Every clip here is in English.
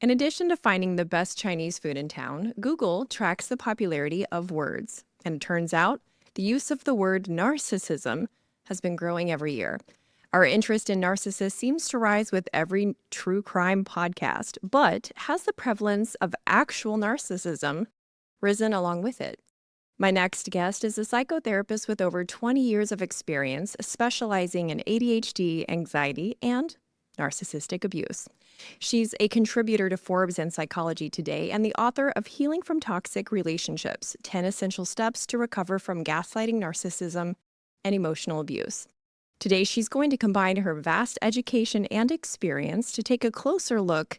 In addition to finding the best Chinese food in town, Google tracks the popularity of words. And it turns out the use of the word narcissism has been growing every year. Our interest in narcissists seems to rise with every true crime podcast, but has the prevalence of actual narcissism risen along with it? My next guest is a psychotherapist with over 20 years of experience specializing in ADHD, anxiety, and narcissistic abuse. She's a contributor to Forbes and Psychology Today and the author of Healing from Toxic Relationships: 10 Essential Steps to Recover from Gaslighting, Narcissism, and Emotional Abuse. Today, she's going to combine her vast education and experience to take a closer look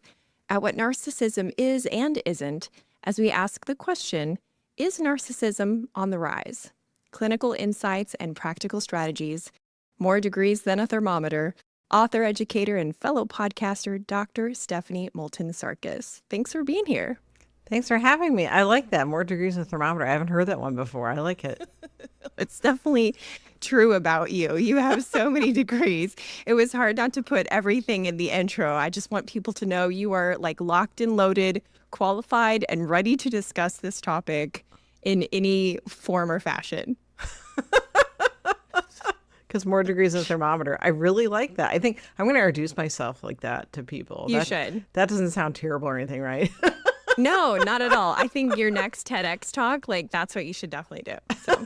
at what narcissism is and isn't as we ask the question, is narcissism on the rise? Clinical insights and practical strategies, more degrees than a thermometer. Author, educator, and fellow podcaster, Dr. Stephanie Moulton Sarkis. Thanks for being here. Thanks for having me. I like that. More degrees than a thermometer. I haven't heard that one before. I like it. It's definitely true about you. You have so many degrees. It was hard not to put everything in the intro. I just want people to know you are like locked and loaded, qualified, and ready to discuss this topic in any form or fashion. Because more degrees than a thermometer. I really like that. I think I'm going to introduce myself like that to people. You should. That doesn't sound terrible or anything, right? No, not at all. I think your next TEDx talk, like that's what you should definitely do. So.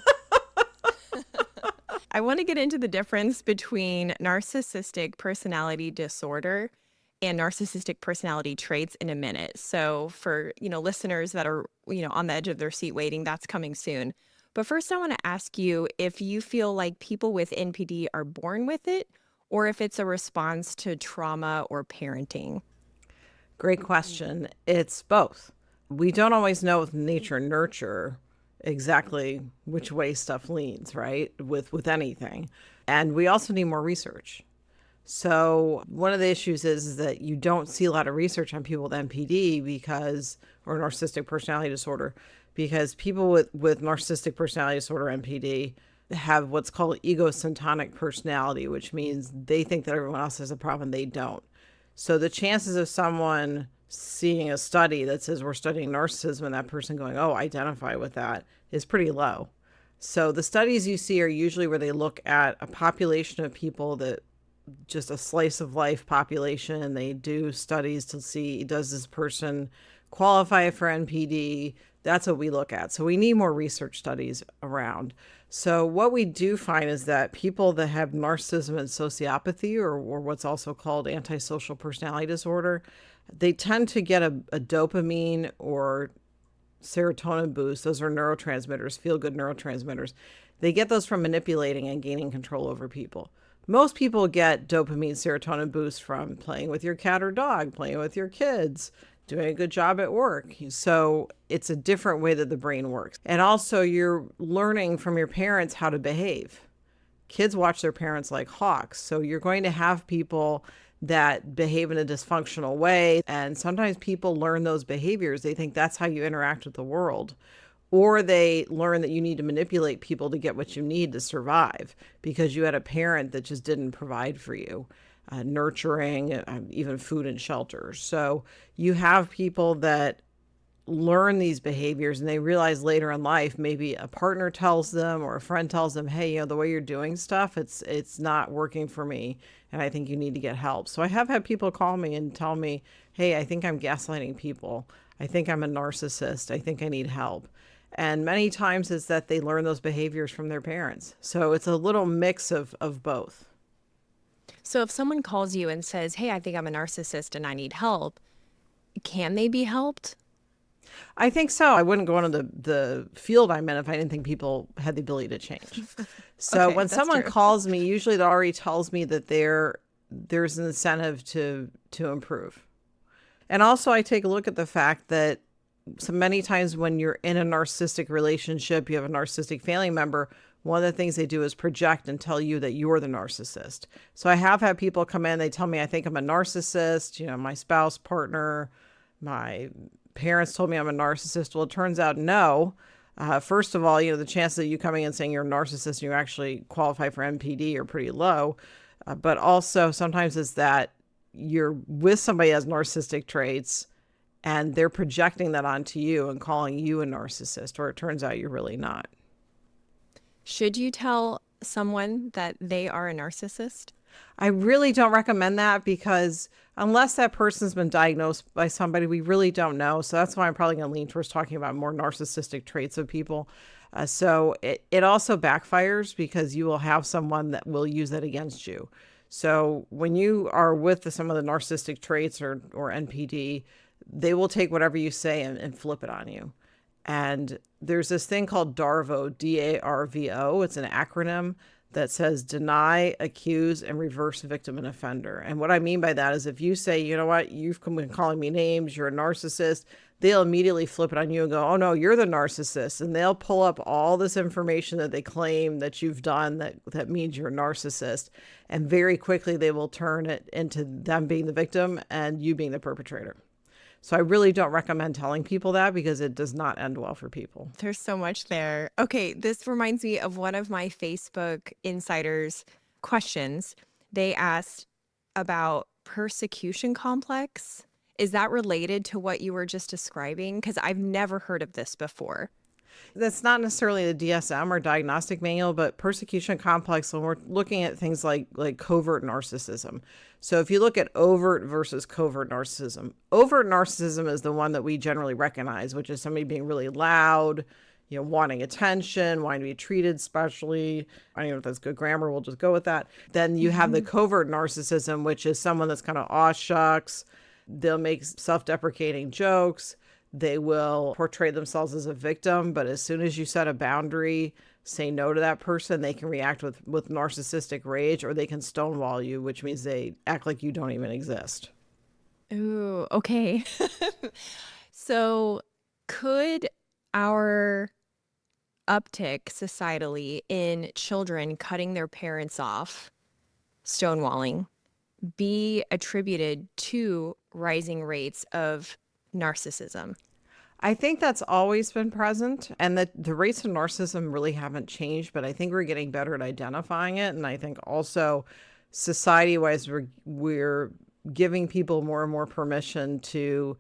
I want to get into the difference between narcissistic personality disorder and narcissistic personality traits in a minute. So for, listeners that are, on the edge of their seat waiting, that's coming soon. But first, I want to ask you if you feel like people with NPD are born with it or if it's a response to trauma or parenting. Great question. It's both. We don't always know with nature and nurture exactly which way stuff leans, right? With anything. And we also need more research. So one of the issues is that you don't see a lot of research on people with NPD or narcissistic personality disorder, because people with narcissistic personality disorder, NPD, have what's called egocentric personality, which means they think that everyone else has a problem, they don't. So the chances of someone seeing a study that says we're studying narcissism and that person going, oh, identify with that, is pretty low. So the studies you see are usually where they look at a population of people that just a slice of life population, and they do studies to see, does this person qualify for NPD? That's what we look at. So we need more research studies around. So what we do find is that people that have narcissism and sociopathy, or what's also called antisocial personality disorder, they tend to get a dopamine or serotonin boost. Those are neurotransmitters, feel-good neurotransmitters. They get those from manipulating and gaining control over people. Most people get dopamine, serotonin boost from playing with your cat or dog, playing with your kids, doing a good job at work. So it's a different way that the brain works. And also you're learning from your parents how to behave. Kids watch their parents like hawks. So you're going to have people that behave in a dysfunctional way. And sometimes people learn those behaviors. They think that's how you interact with the world. Or they learn that you need to manipulate people to get what you need to survive because you had a parent that just didn't provide for you. Nurturing, even food and shelter. So you have people that learn these behaviors and they realize later in life, maybe a partner tells them or a friend tells them, hey, the way you're doing stuff, it's not working for me. And I think you need to get help. So I have had people call me and tell me, hey, I think I'm gaslighting people. I think I'm a narcissist. I think I need help. And many times it's that they learn those behaviors from their parents. So it's a little mix of both. So if someone calls you and says, hey, I think I'm a narcissist and I need help, can they be helped? I think so. I wouldn't go into the field I'm in if I didn't think people had the ability to change. So Okay, when that's someone true. calls me, usually it already tells me that there's an incentive to improve. And also I take a look at the fact that so many times when you're in a narcissistic relationship, you have a narcissistic family member, one of the things they do is project and tell you that you're the narcissist. So I have had people come in, they tell me, I think I'm a narcissist, my spouse, partner, my parents told me I'm a narcissist. Well, it turns out no. First of all, the chances of you coming in saying you're a narcissist and you actually qualify for NPD are pretty low. But also sometimes it's that you're with somebody who has narcissistic traits And they're projecting that onto you and calling you a narcissist, or it turns out you're really not. Should you tell someone that they are a narcissist? I really don't recommend that because unless that person's been diagnosed by somebody, we really don't know. So that's why I'm probably going to lean towards talking about more narcissistic traits of people. So it also backfires because you will have someone that will use that against you. So when you are with some of the narcissistic traits or NPD, they will take whatever you say and flip it on you. And there's this thing called DARVO, DARVO. It's an acronym that says deny, accuse, and reverse victim and offender. And what I mean by that is if you say, you know what, you've been calling me names, you're a narcissist, they'll immediately flip it on you and go, oh no, you're the narcissist. And they'll pull up all this information that they claim that you've done that means you're a narcissist. And very quickly they will turn it into them being the victim and you being the perpetrator. So I really don't recommend telling people that because it does not end well for people. There's so much there. Okay, this reminds me of one of my Facebook insiders' questions. They asked about persecution complex. Is that related to what you were just describing? Because I've never heard of this before. That's not necessarily the DSM or diagnostic manual, but persecution complex, when we're looking at things like covert narcissism. So if you look at overt versus covert narcissism is the one that we generally recognize, which is somebody being really loud, wanting attention, wanting to be treated specially. I don't know if that's good grammar. We'll just go with that. Then you have the covert narcissism, which is someone that's kind of aw shucks. They'll make self-deprecating jokes. They will portray themselves as a victim, but as soon as you set a boundary, say no to that person, they can react with narcissistic rage, or they can stonewall you, which means they act like you don't even exist. Ooh, okay. So could our uptick societally in children cutting their parents off, stonewalling, be attributed to rising rates of narcissism? I think that's always been present, and that the rates of narcissism really haven't changed, but I think we're getting better at identifying it. And I think also society-wise, we're giving people more and more permission to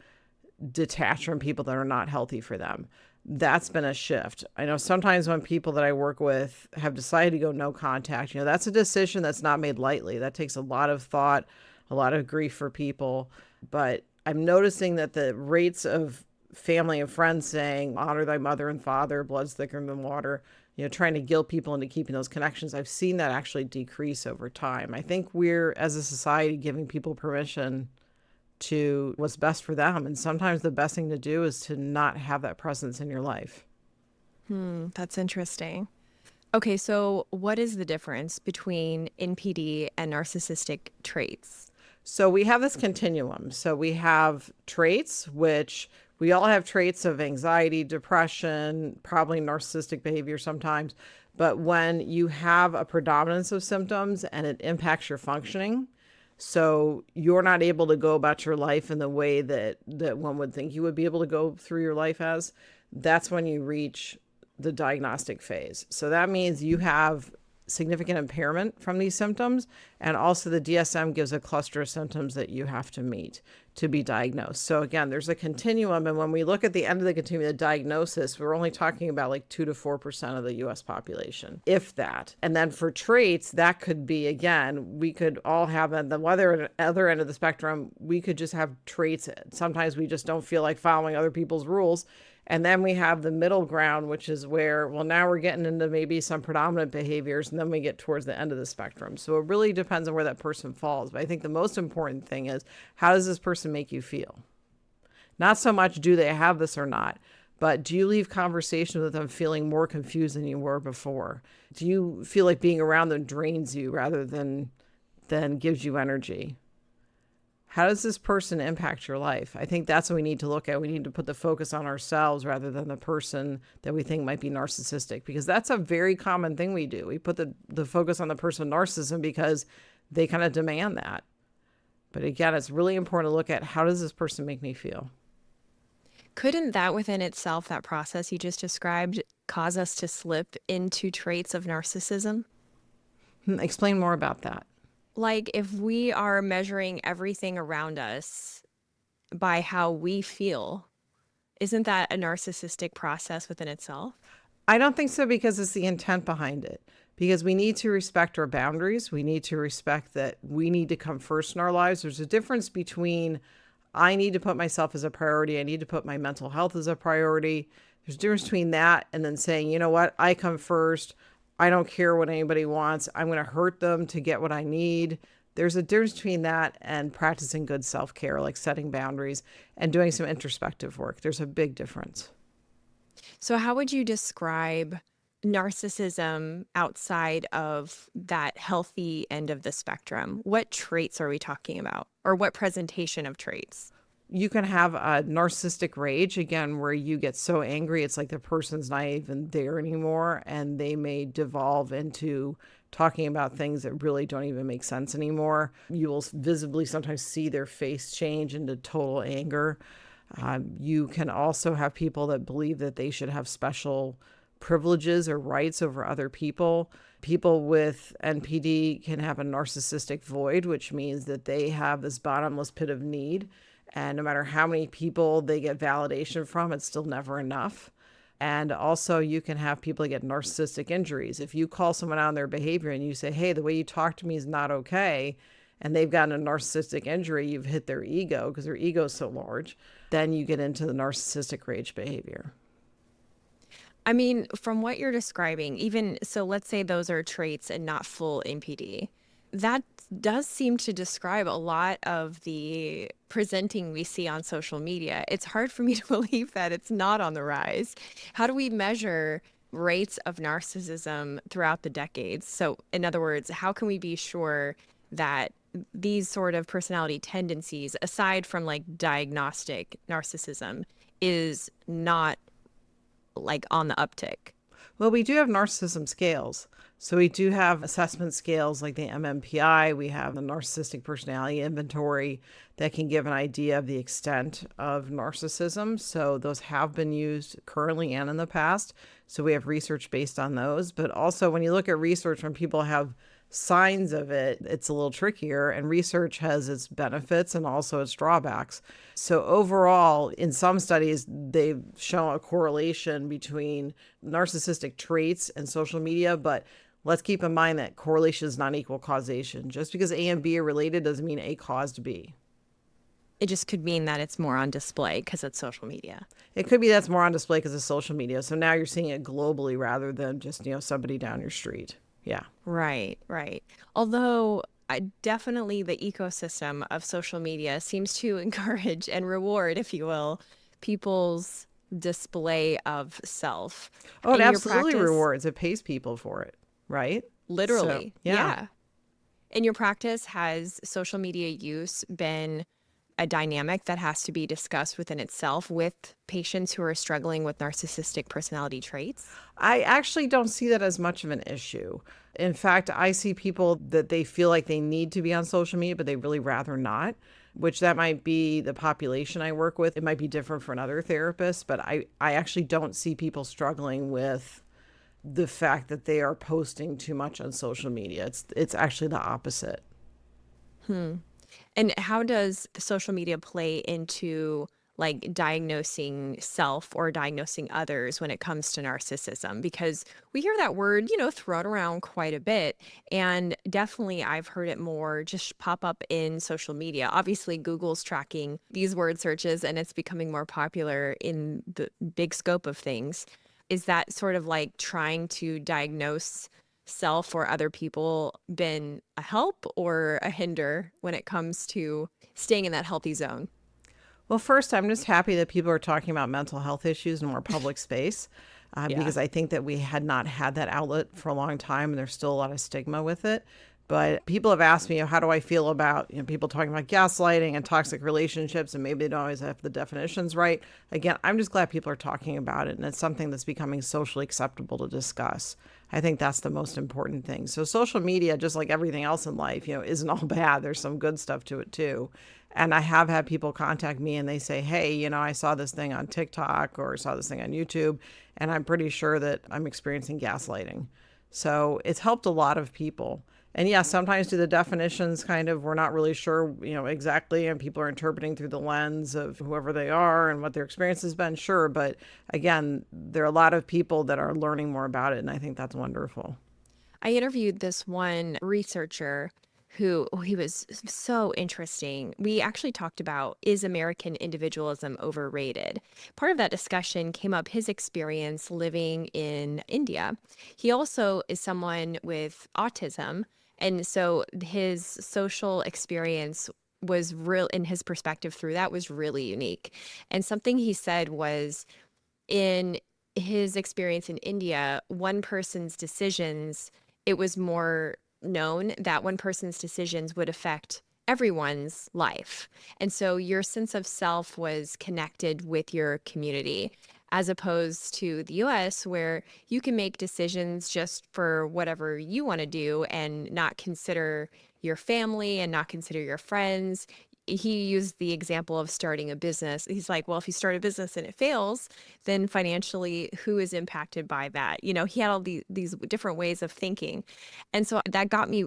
detach from people that are not healthy for them. That's been a shift. I know sometimes when people that I work with have decided to go no contact, that's a decision that's not made lightly. That takes a lot of thought, a lot of grief for people. But I'm noticing that the rates of family and friends saying, honor thy mother and father, blood's thicker than water, trying to guilt people into keeping those connections, I've seen that actually decrease over time. I think we're, as a society, giving people permission to what's best for them. And sometimes the best thing to do is to not have that presence in your life. That's interesting. Okay, so what is the difference between NPD and narcissistic traits? So we have this continuum. So we have traits, which we all have traits of anxiety, depression, probably narcissistic behavior sometimes. But when you have a predominance of symptoms and it impacts your functioning, so you're not able to go about your life in the way that one would think you would be able to go through your life as, that's when you reach the diagnostic phase. So that means you have significant impairment from these symptoms, and also the DSM gives a cluster of symptoms that you have to meet to be diagnosed. So again, there's a continuum, and when we look at the end of the continuum, the diagnosis, we're only talking about like 2 to 4% of the US population, if that. And then for traits, that could be, again, we could all have at the other end of the spectrum, we could just have traits. Sometimes we just don't feel like following other people's rules. And then we have the middle ground, which is where, well, now we're getting into maybe some predominant behaviors, and then we get towards the end of the spectrum. So it really depends on where that person falls. But I think the most important thing is, how does this person make you feel? Not so much do they have this or not, but do you leave conversation with them feeling more confused than you were before? Do you feel like being around them drains you rather than gives you energy? How does this person impact your life? I think that's what we need to look at. We need to put the focus on ourselves rather than the person that we think might be narcissistic, because that's a very common thing we do. We put the focus on the person with narcissism because they kind of demand that. But again, it's really important to look at, how does this person make me feel? Couldn't that within itself, that process you just described, cause us to slip into traits of narcissism? Explain more about that. Like if we are measuring everything around us by how we feel. Isn't that a narcissistic process within itself? I don't think so, because it's the intent behind it. Because we need to respect our boundaries. We need to respect that we need to come first in our lives. There's a difference between I need to put myself as a priority. I need to put my mental health as a priority. There's a difference between that and then saying, you know what, I come first. I don't care what anybody wants. I'm going to hurt them to get what I need. There's a difference between that and practicing good self-care, like setting boundaries and doing some introspective work. There's a big difference. So, how would you describe narcissism outside of that healthy end of the spectrum? What traits are we talking about, or what presentation of traits? You can have a narcissistic rage, again, where you get so angry, it's like the person's not even there anymore, and they may devolve into talking about things that really don't even make sense anymore. You will visibly sometimes see their face change into total anger. You can also have people that believe that they should have special privileges or rights over other people. People with NPD can have a narcissistic void, which means that they have this bottomless pit of need. And no matter how many people they get validation from, it's still never enough. And also you can have people that get narcissistic injuries. If you call someone out on their behavior and you say, hey, the way you talk to me is not okay, and they've gotten a narcissistic injury, you've hit their ego because their ego is so large, then you get into the narcissistic rage behavior. I mean, from what you're describing, even so, let's say those are traits and not full NPD. That does seem to describe a lot of the presenting we see on social media. It's hard for me to believe that it's not on the rise. How do we measure rates of narcissism throughout the decades? So, in other words, how can we be sure that these sort of personality tendencies, aside from like diagnostic narcissism, is not like on the uptick? Well, we do have narcissism scales. So we do have assessment scales like the MMPI. We have the Narcissistic Personality Inventory that can give an idea of the extent of narcissism. So those have been used currently and in the past. So we have research based on those. But also when you look at research, when people have signs of it, it's a little trickier, and research has its benefits and also its drawbacks. So overall, in some studies, they've shown a correlation between narcissistic traits and social media, but let's keep in mind that correlation is not equal causation. Just because A and B are related doesn't mean A caused B. It just could mean that it's more on display because it's social media. It could be that's more on display because of social media. So now you're seeing it globally rather than just, somebody down your street. Yeah. Right, right. Although definitely the ecosystem of social media seems to encourage and reward, if you will, people's display of self. Oh, it In your absolutely practice, rewards. It pays people for it, right? literally. So, yeah. Yeah. In your practice, has social media use been a dynamic that has to be discussed within itself with patients who are struggling with narcissistic personality traits? I actually don't see that as much of an issue. In fact, I see people that they feel like they need to be on social media, but they really rather not, which that might be the population I work with. It might be different for another therapist, but I actually don't see people struggling with the fact that they are posting too much on social media. It's actually the opposite. And how does social media play into like diagnosing self or diagnosing others when it comes to narcissism? Because we hear that word, thrown around quite a bit. And definitely I've heard it more just pop up in social media. Obviously, Google's tracking these word searches and it's becoming more popular in the big scope of things. Is that sort of like trying to diagnose self or other people been a help or a hinder when it comes to staying in that healthy zone? Well, first, I'm just happy that people are talking about mental health issues in more public space, Yeah. because I think that we had not had that outlet for a long time, and there's still a lot of stigma with it. But people have asked me, how do I feel about people talking about gaslighting and toxic relationships, and maybe they don't always have the definitions right. Again, I'm just glad people are talking about it, and it's something that's becoming socially acceptable to discuss. I think that's the most important thing. So social media, just like everything else in life, isn't all bad. There's some good stuff to it too. And I have had people contact me and they say, hey, I saw this thing on TikTok or saw this thing on YouTube, and I'm pretty sure that I'm experiencing gaslighting. So it's helped a lot of people. And yeah, sometimes do the definitions kind of, we're not really sure, exactly, and people are interpreting through the lens of whoever they are and what their experience has been, sure. But again, there are a lot of people that are learning more about it, and I think that's wonderful. I interviewed this one researcher who he was so interesting. We actually talked about, is American individualism overrated? Part of that discussion came up his experience living in India. He also is someone with autism. And so his social experience was real, in his perspective through that was really unique. And something he said was, in his experience in India, one person's decisions, it was more known that one person's decisions would affect everyone's life. And so your sense of self was connected with your community, as opposed to the US, where you can make decisions just for whatever you want to do and not consider your family and not consider your friends. He used the example of starting a business. He's like, well, if you start a business and it fails, then financially, who is impacted by that? He had all these different ways of thinking. And so that got me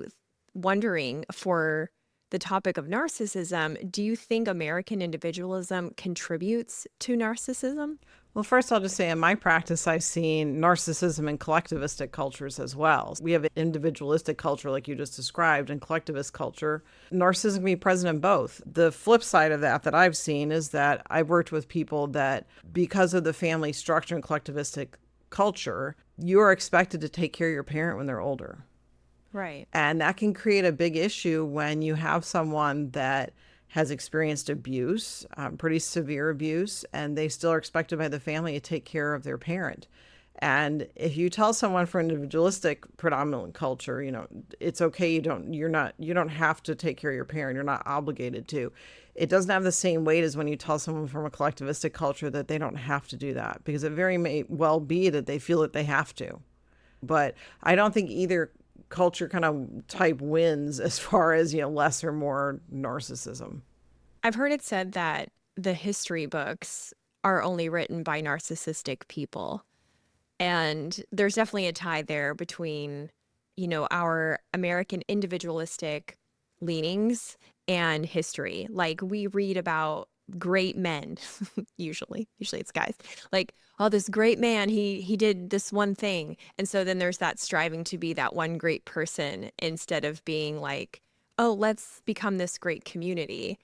wondering, for the topic of narcissism, do you think American individualism contributes to narcissism? Well, first, I'll just say in my practice, I've seen narcissism in collectivistic cultures as well. We have an individualistic culture, like you just described, and collectivist culture. Narcissism can be present in both. The flip side of that I've seen is that I've worked with people that, because of the family structure and collectivistic culture, you are expected to take care of your parent when they're older. Right. And that can create a big issue when you have someone that has experienced abuse, pretty severe abuse, and they still are expected by the family to take care of their parent. And if you tell someone from individualistic predominant culture, it's okay, you don't have to take care of your parent, you're not obligated to. It doesn't have the same weight as when you tell someone from a collectivistic culture that they don't have to do that, because it very may well be that they feel that they have to. But I don't think either culture kind of type wins as far as, less or more narcissism. I've heard it said that the history books are only written by narcissistic people. And there's definitely a tie there between, our American individualistic leanings and history. Like, we read about great men, usually it's guys, like, oh, this great man, he did this one thing. And so then there's that striving to be that one great person, instead of being like, oh, let's become this great community.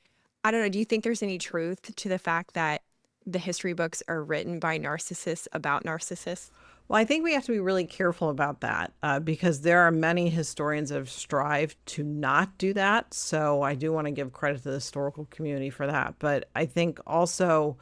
I don't know. Do you think there's any truth to the fact that the history books are written by narcissists about narcissists? Well, I think we have to be really careful about that, because there are many historians that have strived to not do that. So I do want to give credit to the historical community for that. But I think also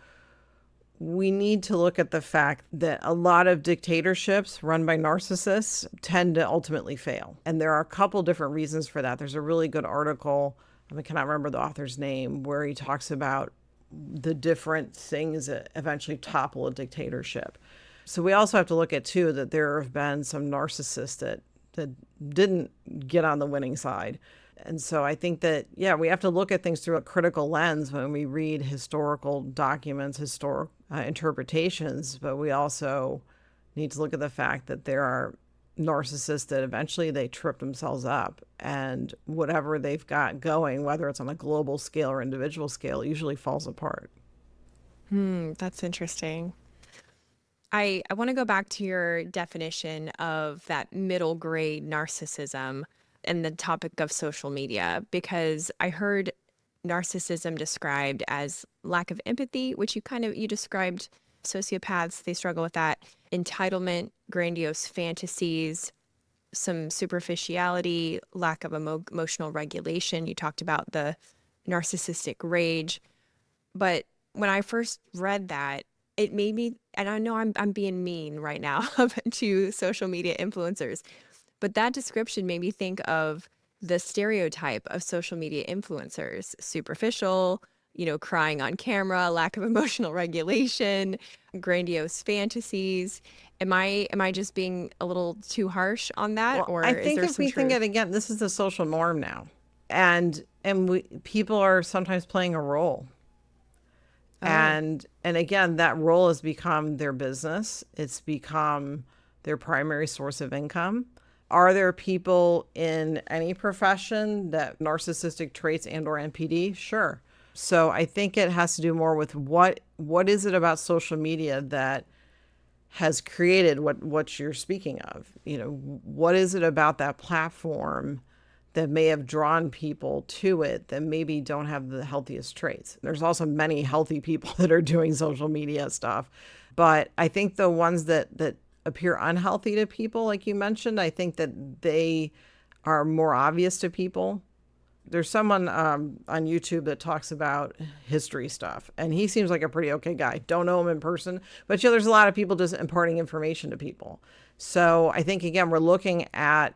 we need to look at the fact that a lot of dictatorships run by narcissists tend to ultimately fail. And there are a couple different reasons for that. There's a really good article, I cannot remember the author's name, where he talks about the different things that eventually topple a dictatorship. So we also have to look at, too, that there have been some narcissists that didn't get on the winning side. And so I think that, yeah, we have to look at things through a critical lens when we read historical documents, historic interpretations, but we also need to look at the fact that there are narcissists that eventually they trip themselves up, and whatever they've got going, whether it's on a global scale or individual scale, usually falls apart. That's interesting. I want to go back to your definition of that middle grade narcissism and the topic of social media, because I heard narcissism described as lack of empathy, which you described sociopaths, they struggle with that, entitlement, grandiose fantasies, some superficiality, lack of emotional regulation. You talked about the narcissistic rage. But when I first read that, it made me, and I know I'm being mean right now to social media influencers, but that description made me think of the stereotype of social media influencers: superficial, crying on camera, lack of emotional regulation, grandiose fantasies. Am I just being a little too harsh on that, Well, or I is think there if some we think truth? it again, this is the social norm now, and people are sometimes playing a role. Oh, And again, that role has become their business. It's become their primary source of income. Are there people in any profession that narcissistic traits and or NPD? Sure. So I think it has to do more with what is it about social media that has created what you're speaking of? What is it about that platform that may have drawn people to it that maybe don't have the healthiest traits? There's also many healthy people that are doing social media stuff. But I think the ones that appear unhealthy to people, like you mentioned, I think that they are more obvious to people. There's someone on YouTube that talks about history stuff, and he seems like a pretty okay guy. Don't know him in person, but there's a lot of people just imparting information to people. So I think, again, we're looking at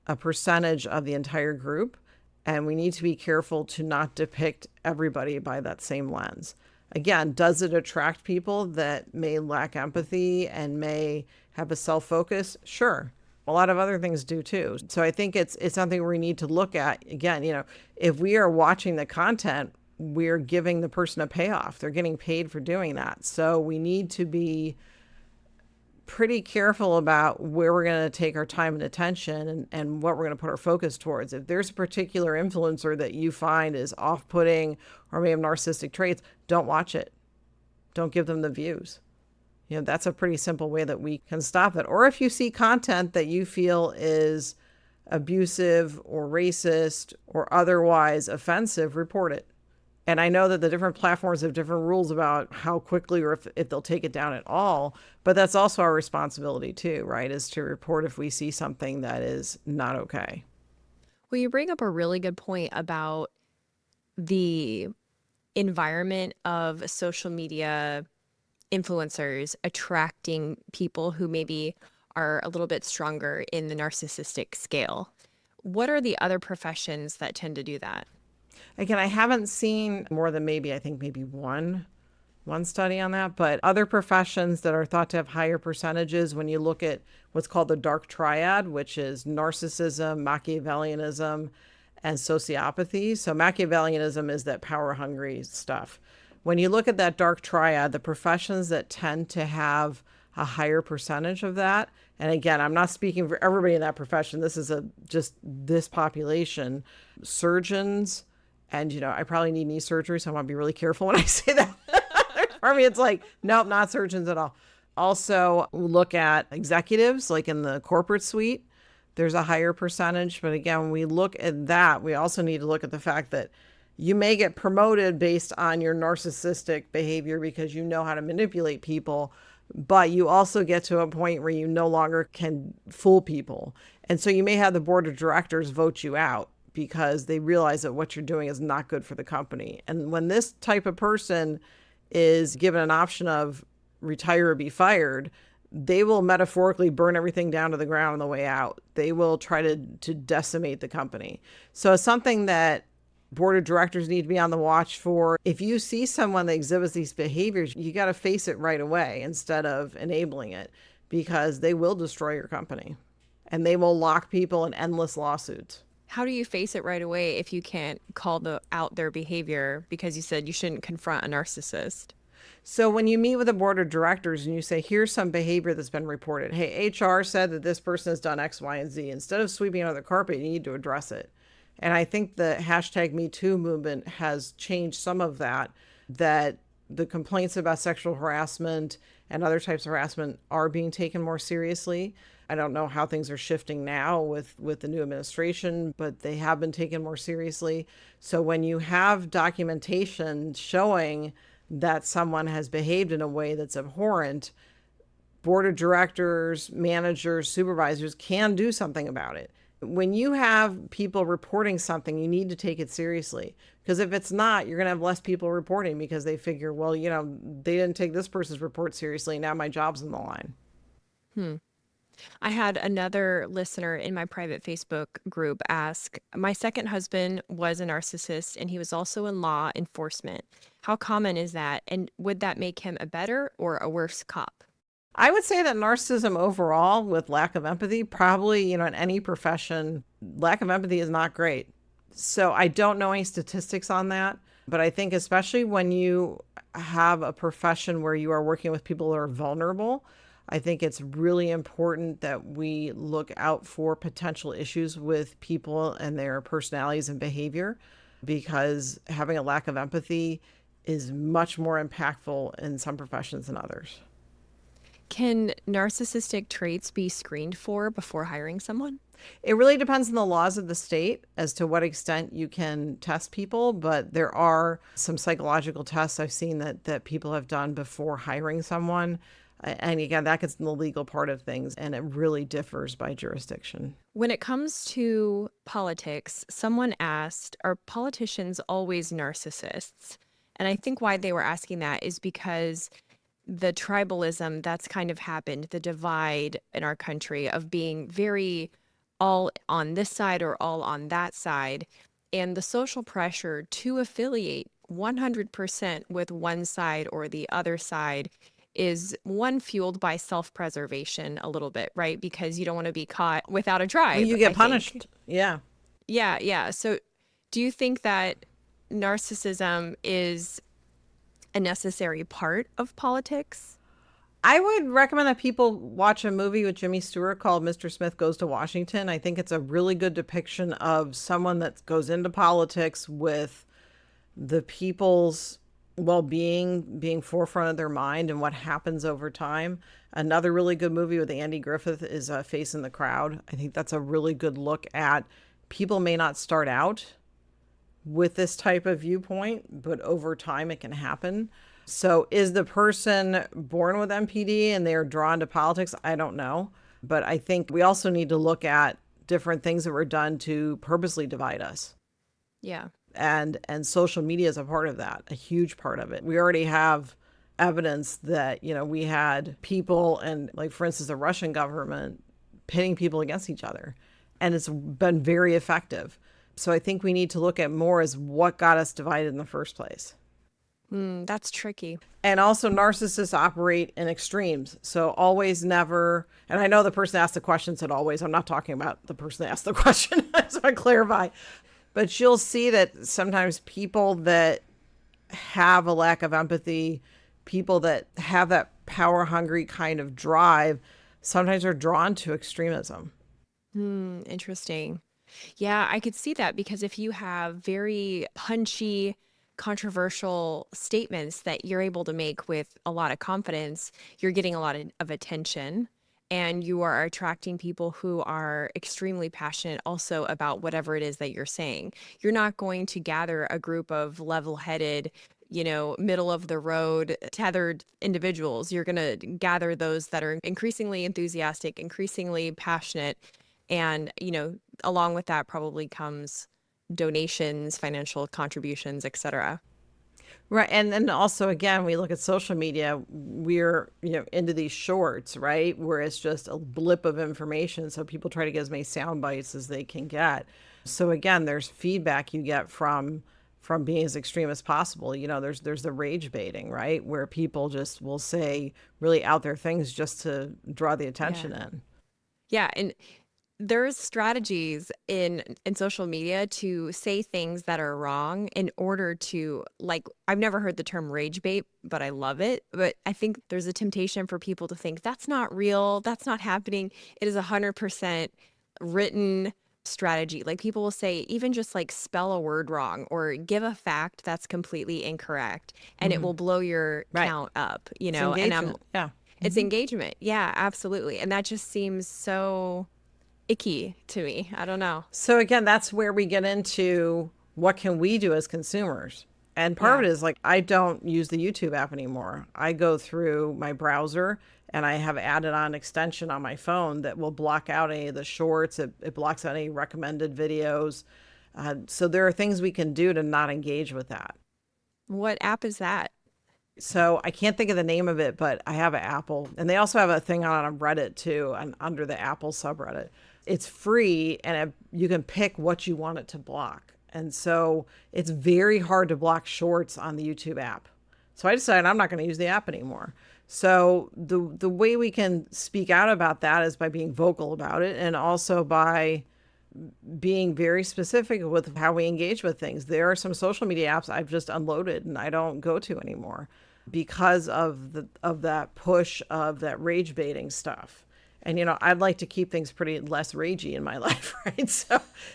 a percentage of the entire group, and we need to be careful to not depict everybody by that same lens. Again, does it attract people that may lack empathy and may have a self-focus? Sure. A lot of other things do too. So I think it's something we need to look at. Again, if we are watching the content, we're giving the person a payoff. They're getting paid for doing that. So we need to be pretty careful about where we're going to take our time and attention and what we're going to put our focus towards. If there's a particular influencer that you find is off-putting or may have narcissistic traits, don't watch it. Don't give them the views. That's a pretty simple way that we can stop it. Or if you see content that you feel is abusive or racist or otherwise offensive, report it. And I know that the different platforms have different rules about how quickly or if they'll take it down at all, but that's also our responsibility too, right? Is to report if we see something that is not okay. Well, you bring up a really good point about the environment of social media influencers attracting people who maybe are a little bit stronger in the narcissistic scale. What are the other professions that tend to do that? Again, I haven't seen more than maybe one study on that, but other professions that are thought to have higher percentages, when you look at what's called the dark triad, which is narcissism, Machiavellianism, and sociopathy. So Machiavellianism is that power hungry stuff. When you look at that dark triad, the professions that tend to have a higher percentage of that, and again, I'm not speaking for everybody in that profession, this is just this population, surgeons, and I probably need knee surgery, so I want to be really careful when I say that. For me, it's like, nope, not surgeons at all. Also, look at executives, like in the corporate suite, there's a higher percentage. But again, when we look at that, we also need to look at the fact that you may get promoted based on your narcissistic behavior because you know how to manipulate people, but you also get to a point where you no longer can fool people. And so you may have the board of directors vote you out because they realize that what you're doing is not good for the company. And when this type of person is given an option of retire or be fired, they will metaphorically burn everything down to the ground on the way out. They will try to decimate the company. So it's something that board of directors need to be on the watch for. If you see someone that exhibits these behaviors, you got to face it right away instead of enabling it, because they will destroy your company and they will lock people in endless lawsuits. How do you face it right away if you can't call out their behavior, because you said you shouldn't confront a narcissist? So when you meet with a board of directors and you say, here's some behavior that's been reported. Hey, HR said that this person has done X, Y, and Z. Instead of sweeping it under the carpet, you need to address it. And I think the #MeToo movement has changed some of that the complaints about sexual harassment and other types of harassment are being taken more seriously. I don't know how things are shifting now with the new administration, but they have been taken more seriously. So when you have documentation showing that someone has behaved in a way that's abhorrent, board of directors, managers, supervisors can do something about it. When you have people reporting something, you need to take it seriously. Because if it's not, you're going to have less people reporting because they figure, well, they didn't take this person's report seriously. Now my job's on the line. I had another listener in my private Facebook group ask, my second husband was a narcissist and he was also in law enforcement. How common is that? And would that make him a better or a worse cop? I would say that narcissism overall with lack of empathy, probably, in any profession, lack of empathy is not great. So I don't know any statistics on that, but I think especially when you have a profession where you are working with people that are vulnerable, I think it's really important that we look out for potential issues with people and their personalities and behavior, because having a lack of empathy is much more impactful in some professions than others. Can narcissistic traits be screened for before hiring someone? It really depends on the laws of the state as to what extent you can test people, but there are some psychological tests I've seen that people have done before hiring someone. And again, that gets in the legal part of things, and it really differs by jurisdiction. When it comes to politics, someone asked, are politicians always narcissists? And I think why they were asking that is because the tribalism that's kind of happened, the divide in our country of being very all on this side or all on that side, and the social pressure to affiliate 100% with one side or the other side is one fueled by self-preservation a little bit, right? Because you don't want to be caught without a Well, tribe, you I get think. punished. Yeah. Yeah, yeah. So do you think that narcissism is a necessary part of politics? I would recommend that people watch a movie with Jimmy Stewart called Mr. Smith Goes to Washington. I think it's a really good depiction of someone that goes into politics with the people's well-being being forefront of their mind and what happens over time. Another really good movie with Andy Griffith is Face in the Crowd. I think that's a really good look at people may not start out with this type of viewpoint, but over time it can happen. So is the person born with MPD and they're drawn to politics? I don't know. But I think we also need to look at different things that were done to purposely divide us. Yeah. And social media is a part of that, a huge part of it. We already have evidence that, we had people and, like, for instance, the Russian government pitting people against each other. And it's been very effective. So I think we need to look at more as what got us divided in the first place. That's tricky. And also narcissists operate in extremes. So always, never, and I know the person asked the question said always. I'm not talking about the person that asked the question. So I clarify. But you'll see that sometimes people that have a lack of empathy, people that have that power hungry kind of drive, sometimes are drawn to extremism. Interesting. Yeah, I could see that because if you have very punchy, controversial statements that you're able to make with a lot of confidence, you're getting a lot of attention, and you are attracting people who are extremely passionate also about whatever it is that you're saying. You're not going to gather a group of level-headed, middle of the road, tethered individuals. You're going to gather those that are increasingly enthusiastic, increasingly passionate. And, along with that probably comes donations, financial contributions, etc. Right. And then also, again, we look at social media, we're, into these shorts, right? Where it's just a blip of information. So people try to get as many sound bites as they can get. So again, there's feedback you get from being as extreme as possible. There's the rage baiting, right? Where people just will say really out there things just to draw the attention in. Yeah. And there's strategies in social media to say things that are wrong in order to, like, I've never heard the term rage bait, but I love it. But I think there's a temptation for people to think that's not real, that's not happening. It is 100% written strategy. Like, people will say, even just like spell a word wrong or give a fact that's completely incorrect, and it will blow your count up, It's and engagement. Yeah. it's engagement. Yeah, absolutely. And that just seems so icky to me. I don't know. So again, that's where we get into what can we do as consumers. And part of it is, like, I don't use the YouTube app anymore. I go through my browser and I have added on an extension on my phone that will block out any of the shorts. It blocks out any recommended videos. So there are things we can do to not engage with that. What app is that? So I can't think of the name of it, but I have an Apple. And they also have a thing on Reddit too, and under the Apple subreddit. It's free, and you can pick what you want it to block. And so it's very hard to block shorts on the YouTube app. So I decided I'm not going to use the app anymore. So the way we can speak out about that is by being vocal about it, and also by being very specific with how we engage with things. There are some social media apps I've just unloaded and I don't go to anymore. because of that push of that rage baiting stuff. And I'd like to keep things pretty less ragey in my life, right?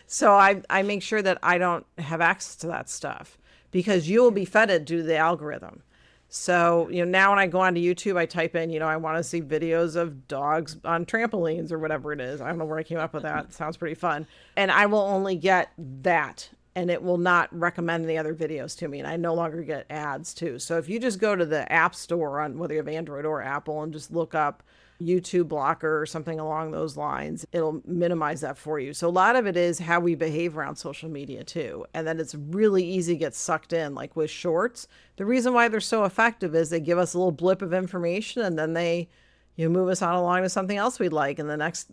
So I make sure that I don't have access to that stuff, because you will be fed it due to the algorithm. So, now when I go onto YouTube, I type in, I want to see videos of dogs on trampolines or whatever it is. I don't know where I came up with that. It sounds pretty fun. And I will only get that, and it will not recommend any other videos to me. And I no longer get ads too. So if you just go to the App Store on whether you have Android or Apple and just look up YouTube blocker or something along those lines, it'll minimize that for you. So a lot of it is how we behave around social media too. And then it's really easy to get sucked in, like with shorts. The reason why they're so effective is they give us a little blip of information, and then they move us on along to something else we'd like. And the next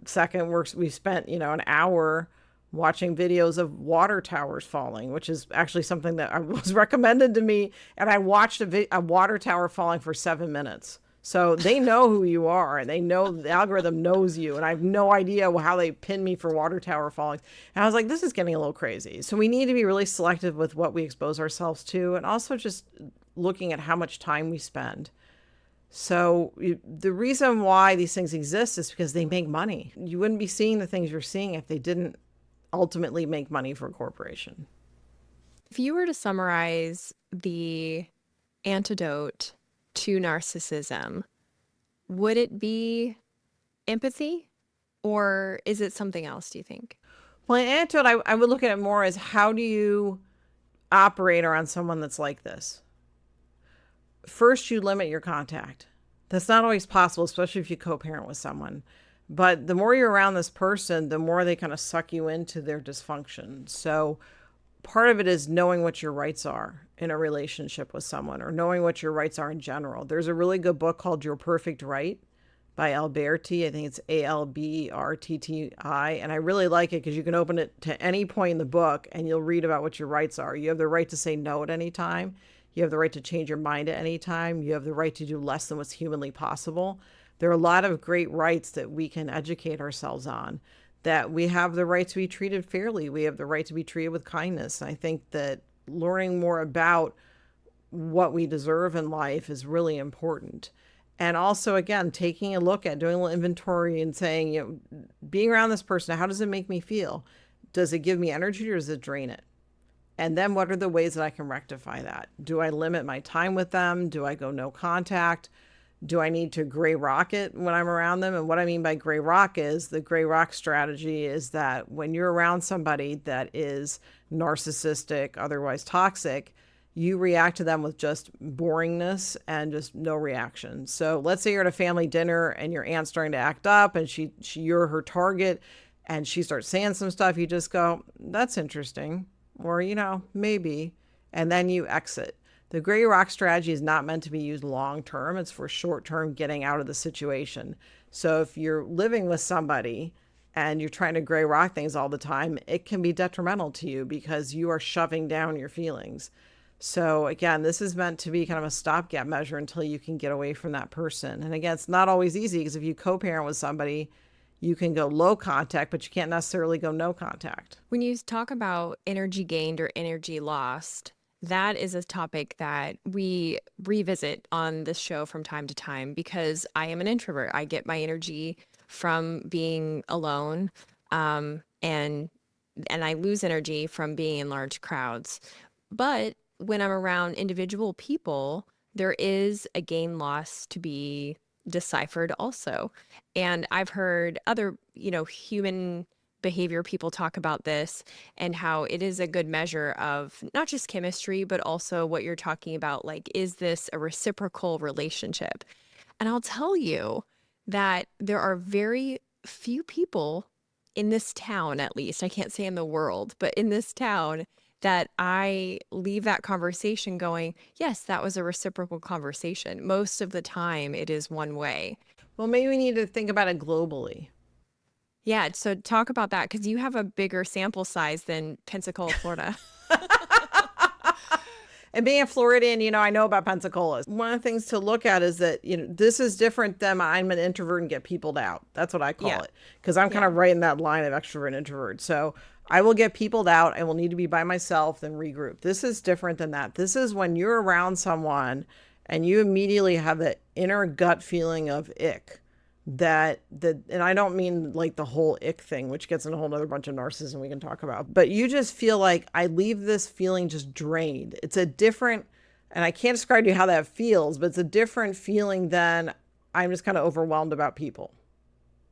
second we spent, an hour watching videos of water towers falling, which is actually something that was recommended to me. And I watched a water tower falling for 7 minutes. So they know who you are, and they know the algorithm knows you. And I have no idea how they pin me for water tower falling. And I was like, this is getting a little crazy. So we need to be really selective with what we expose ourselves to, and also just looking at how much time we spend. So the reason why these things exist is because they make money. You wouldn't be seeing the things you're seeing if they didn't ultimately make money for a corporation. If you were to summarize the antidote to narcissism, would it be empathy, or is it something else, do you think? Well, an antidote, I would look at it more as, how do you operate around someone that's like this? First, you limit your contact. That's not always possible, especially if you co-parent with someone. But the more you're around this person, the more they kind of suck you into their dysfunction. So part of it is knowing what your rights are in a relationship with someone, or knowing what your rights are in general. There's a really good book called Your Perfect Right by Alberti. I think it's Albertti. And I really like it because you can open it to any point in the book and you'll read about what your rights are. You have the right to say no at any time. You have the right to change your mind at any time. You have the right to do less than what's humanly possible. There are a lot of great rights that we can educate ourselves on, that we have the right to be treated fairly. We have the right to be treated with kindness. I think that learning more about what we deserve in life is really important. And also, again, taking a look at doing a little inventory and saying, being around this person, how does it make me feel? Does it give me energy, or does it drain it? And then what are the ways that I can rectify that? Do I limit my time with them? Do I go no contact? Do I need to gray rock it when I'm around them? And what I mean by gray rock is, the gray rock strategy is that when you're around somebody that is narcissistic, otherwise toxic, you react to them with just boringness and just no reaction. So let's say you're at a family dinner and your aunt's starting to act up, and you're her target, and she starts saying some stuff. You just go, that's interesting, or, maybe, and then you exit. The gray rock strategy is not meant to be used long term. It's for short term getting out of the situation. So if you're living with somebody and you're trying to gray rock things all the time, it can be detrimental to you because you are shoving down your feelings. So again, this is meant to be kind of a stopgap measure until you can get away from that person. And again, it's not always easy, because if you co-parent with somebody, you can go low contact, but you can't necessarily go no contact. When you talk about energy gained or energy lost, that is a topic that we revisit on this show from time to time, because I am an introvert. I get my energy from being alone, and I lose energy from being in large crowds. But when I'm around individual people, there is a gain loss to be deciphered also. And I've heard other, human behavior people talk about this, and how it is a good measure of not just chemistry, but also what you're talking about. Like, is this a reciprocal relationship? And I'll tell you that there are very few people in this town, at least, I can't say in the world, but in this town, that I leave that conversation going, yes, that was a reciprocal conversation. Most of the time it is one way. Well, maybe we need to think about it globally. Yeah, so talk about that, because you have a bigger sample size than Pensacola, Florida. And being a Floridian, I know about Pensacola. One of the things to look at is that, this is different than I'm an introvert and get peopled out. That's what I call it. Because I'm kind of right in that line of extrovert and introvert. So I will get peopled out. I will need to be by myself, then regroup. This is different than that. This is when you're around someone and you immediately have that inner gut feeling of ick. And I don't mean like the whole ick thing, which gets in a whole other bunch of narcissism we can talk about, but you just feel like I leave this feeling just drained. It's a different, and I can't describe to you how that feels, but it's a different feeling than I'm just kind of overwhelmed about people.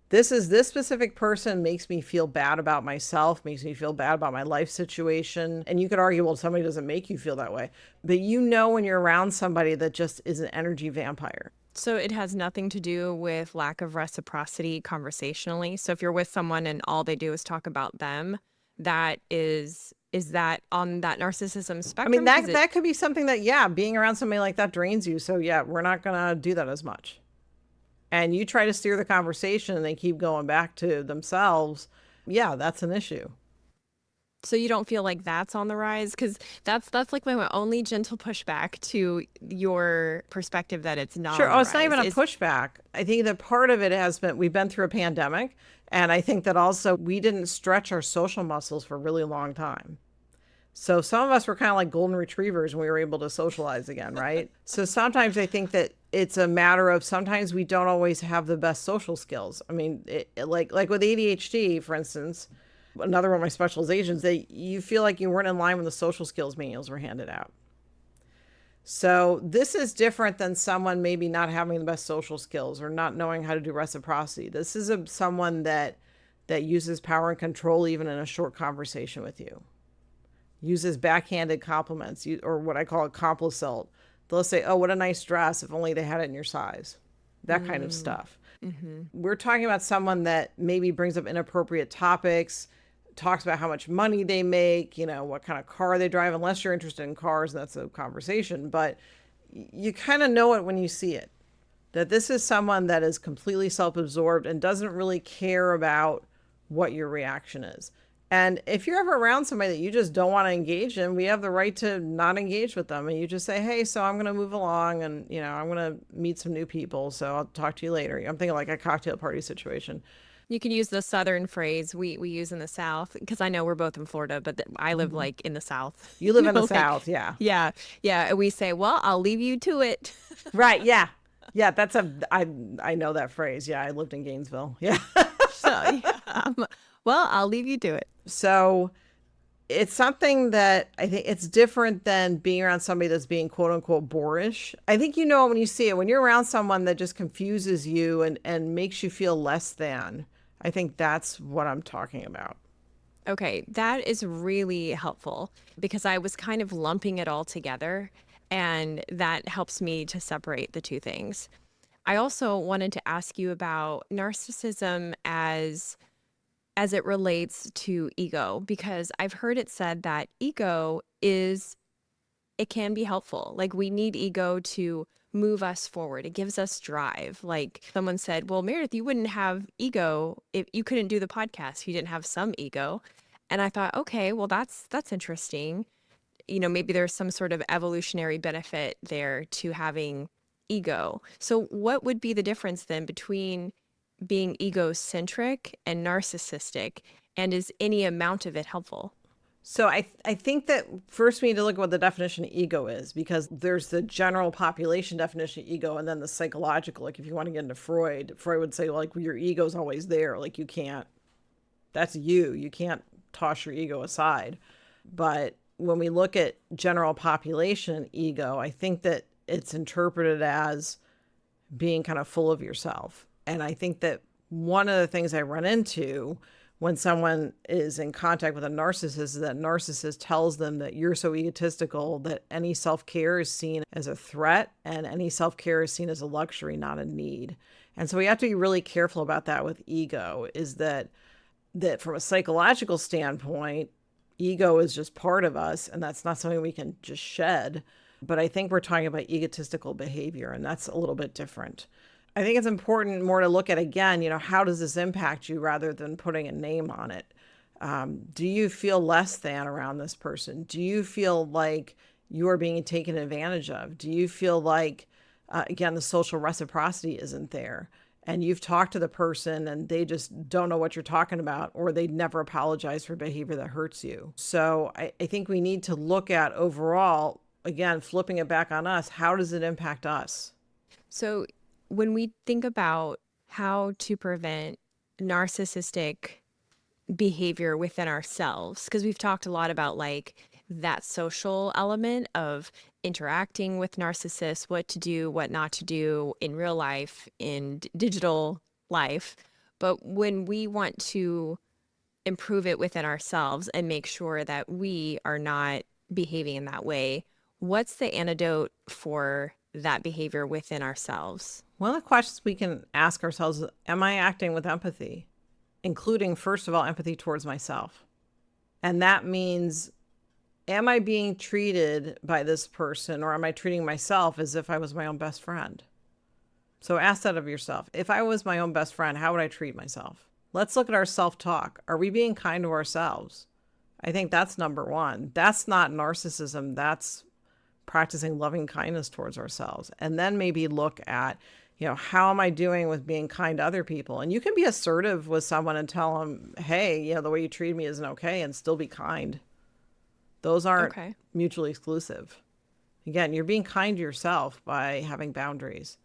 This specific person makes me feel bad about myself, makes me feel bad about my life situation. And you could argue, well, somebody doesn't make you feel that way. But you know when you're around somebody that just is an energy vampire. So it has nothing to do with lack of reciprocity conversationally. So if you're with someone and all they do is talk about them, that is that on that narcissism I spectrum? mean, that could be something that, yeah, being around somebody like that drains you. So yeah, we're not going to do that as much. And you try to steer the conversation and they keep going back to themselves. Yeah, that's an issue. So you don't feel like that's on the rise? Because that's like my only gentle pushback to your perspective that it's not. Sure. On the It's not even a rise. pushback. I think that part of it has been, we've been through a pandemic. And I think that also we didn't stretch our social muscles for a really long time. So some of us were kind of like golden retrievers when we were able to socialize again, right? So sometimes I think that it's a matter of sometimes we don't always have the best social skills. I mean, like with ADHD, for instance, another one of my specializations, you feel like you weren't in line when the social skills manuals were handed out. So this is different than someone maybe not having the best social skills or not knowing how to do reciprocity. This is someone that uses power and control even in a short conversation with you. Uses backhanded compliments, or what I call a complisult. They'll say, oh, what a nice dress, if only they had it in your size. That kind of stuff. Mm-hmm. We're talking about someone that maybe brings up inappropriate topics, talks about how much money they make, what kind of car they drive, unless you're interested in cars, and that's a conversation. But you kind of know it when you see it, that this is someone that is completely self-absorbed and doesn't really care about what your reaction is. And if you're ever around somebody that you just don't want to engage in, we have the right to not engage with them. And you just say, hey, so I'm going to move along and, I'm going to meet some new people. So I'll talk to you later. I'm thinking like a cocktail party situation. You can use the Southern phrase we use in the South, because I know we're both in Florida, but I live like in the South. You live in the South, yeah. Yeah. Yeah. We say, well, I'll leave you to it. Right. Yeah. Yeah. I know that phrase. Yeah. I lived in Gainesville. Yeah. So, yeah. Well, I'll leave you to it. So it's something that I think it's different than being around somebody that's being quote unquote boorish. I think when you see it, when you're around someone that just confuses you and makes you feel less than, I think that's what I'm talking about. Okay, that is really helpful because I was kind of lumping it all together, and that helps me to separate the two things. I also wanted to ask you about narcissism as it relates to ego, because I've heard it said that ego it can be helpful. Like we need ego to move us forward. It gives us drive. Like someone said, well, Meredith, you wouldn't have ego if you couldn't do the podcast if you didn't have some ego. And I thought, okay, well, that's interesting. Maybe there's some sort of evolutionary benefit there to having ego. So what would be the difference then between being egocentric and narcissistic, and is any amount of it helpful? So I think that first we need to look at what the definition of ego is, because there's the general population definition of ego and then the psychological. Like if you want to get into Freud would say like your ego's always there. Like that's you can't toss your ego aside. But when we look at general population ego, I think that it's interpreted as being kind of full of yourself. And I think that one of the things I run into when someone is in contact with a narcissist is that narcissist tells them that you're so egotistical that any self-care is seen as a threat and any self-care is seen as a luxury, not a need. And so we have to be really careful about that with ego, is that from a psychological standpoint, ego is just part of us and that's not something we can just shed. But I think we're talking about egotistical behavior, and that's a little bit different. I think it's important more to look at, again, how does this impact you rather than putting a name on it? Do you feel less than around this person? Do you feel like you are being taken advantage of? Do you feel like, again, the social reciprocity isn't there? And you've talked to the person and they just don't know what you're talking about, or they never apologize for behavior that hurts you. So I think we need to look at overall, again, flipping it back on us, how does it impact us? So when we think about how to prevent narcissistic behavior within ourselves, because we've talked a lot about like that social element of interacting with narcissists, what to do, what not to do in real life, in digital life. But when we want to improve it within ourselves and make sure that we are not behaving in that way, what's the antidote for that behavior within ourselves? One of the questions we can ask ourselves is, am I acting with empathy? Including, first of all, empathy towards myself. And that means, am I being treated by this person, or am I treating myself as if I was my own best friend? So ask that of yourself. If I was my own best friend, how would I treat myself? Let's look at our self-talk. Are we being kind to ourselves? I think that's number one. That's not narcissism. That's practicing loving kindness towards ourselves. And then maybe look at, how am I doing with being kind to other people? And you can be assertive with someone and tell them, hey, the way you treat me isn't okay, and still be kind. Those aren't mutually exclusive. Again, you're being kind to yourself by having boundaries.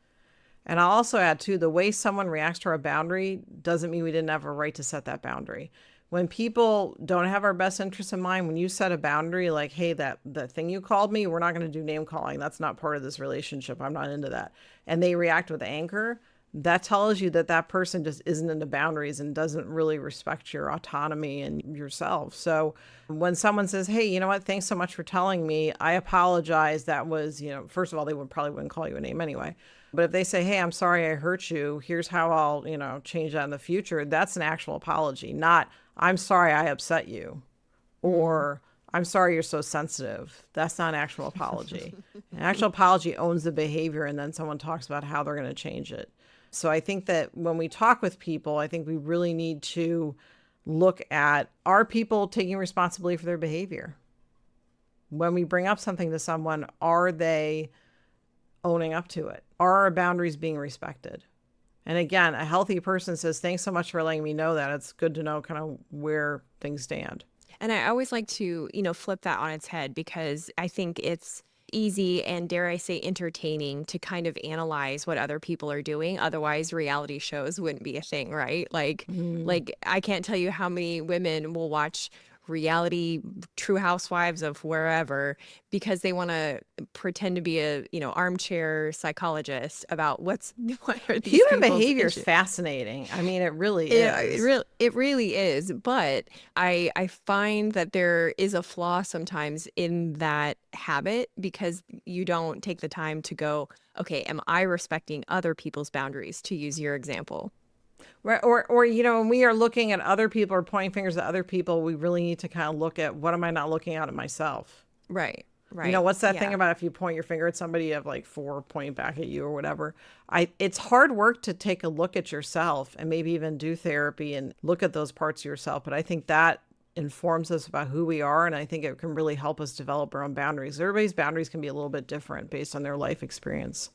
And I'll also add too, the way someone reacts to our boundary doesn't mean we didn't have a right to set that boundary. When people don't have our best interests in mind, when you set a boundary like, hey, that thing you called me, we're not going to do name calling. That's not part of this relationship. I'm not into that. And they react with anger. That tells you that that person just isn't into boundaries and doesn't really respect your autonomy and yourself. So when someone says, hey, you know what, thanks so much for telling me, I apologize. That was, first of all, they probably wouldn't call you a name anyway. But if they say, hey, I'm sorry I hurt you, here's how I'll, change that in the future, that's an actual apology, not I'm sorry I upset you, or I'm sorry you're so sensitive. That's not an actual apology. An actual apology owns the behavior, and then someone talks about how they're going to change it. So I think that when we talk with people, I think we really need to look at, are people taking responsibility for their behavior? When we bring up something to someone, are they owning up to it? Are our boundaries being respected? And again, a healthy person says, thanks so much for letting me know that. It's good to know kind of where things stand. And I always like to, flip that on its head, because I think it's easy and, dare I say, entertaining to kind of analyze what other people are doing. Otherwise, reality shows wouldn't be a thing, right? Like I can't tell you how many women will watch reality True Housewives of wherever because they want to pretend to be a armchair psychologist about what are these human people's behavior is issues. fascinating. I mean, it really is. It really is. But I find that there is a flaw sometimes in that habit, because you don't take the time to go, okay, am I respecting other people's boundaries, to use your example? Right. Or when we are looking at other people or pointing fingers at other people, we really need to kind of look at, what am I not looking at myself? Right. Right. What's that thing about if you point your finger at somebody, you have like 4 pointing back at you or whatever. It's hard work to take a look at yourself and maybe even do therapy and look at those parts of yourself. But I think that informs us about who we are. And I think it can really help us develop our own boundaries. Everybody's boundaries can be a little bit different based on their life experience.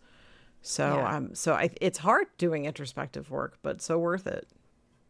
So, it's hard doing introspective work, but so worth it.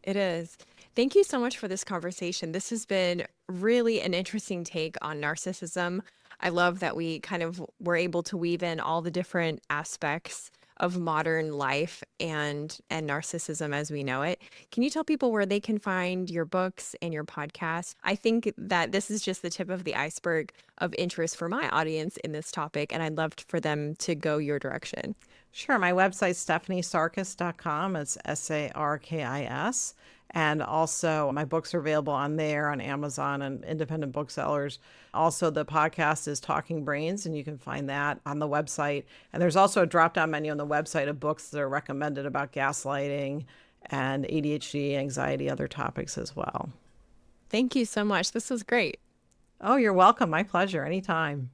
It is. Thank you so much for this conversation. This has been really an interesting take on narcissism. I love that we kind of were able to weave in all the different aspects of modern life and narcissism as we know it. Can you tell people where they can find your books and your podcast? I think that this is just the tip of the iceberg of interest for my audience in this topic, and I'd love for them to go your direction. Sure. My website's stephaniesarkis.com. It's Sarkis. And also my books are available on there, on Amazon and independent booksellers. Also, the podcast is Talking Brains, and you can find that on the website. And there's also a drop-down menu on the website of books that are recommended about gaslighting and ADHD, anxiety, other topics as well. Thank you so much. This was great. Oh, you're welcome. My pleasure. Anytime.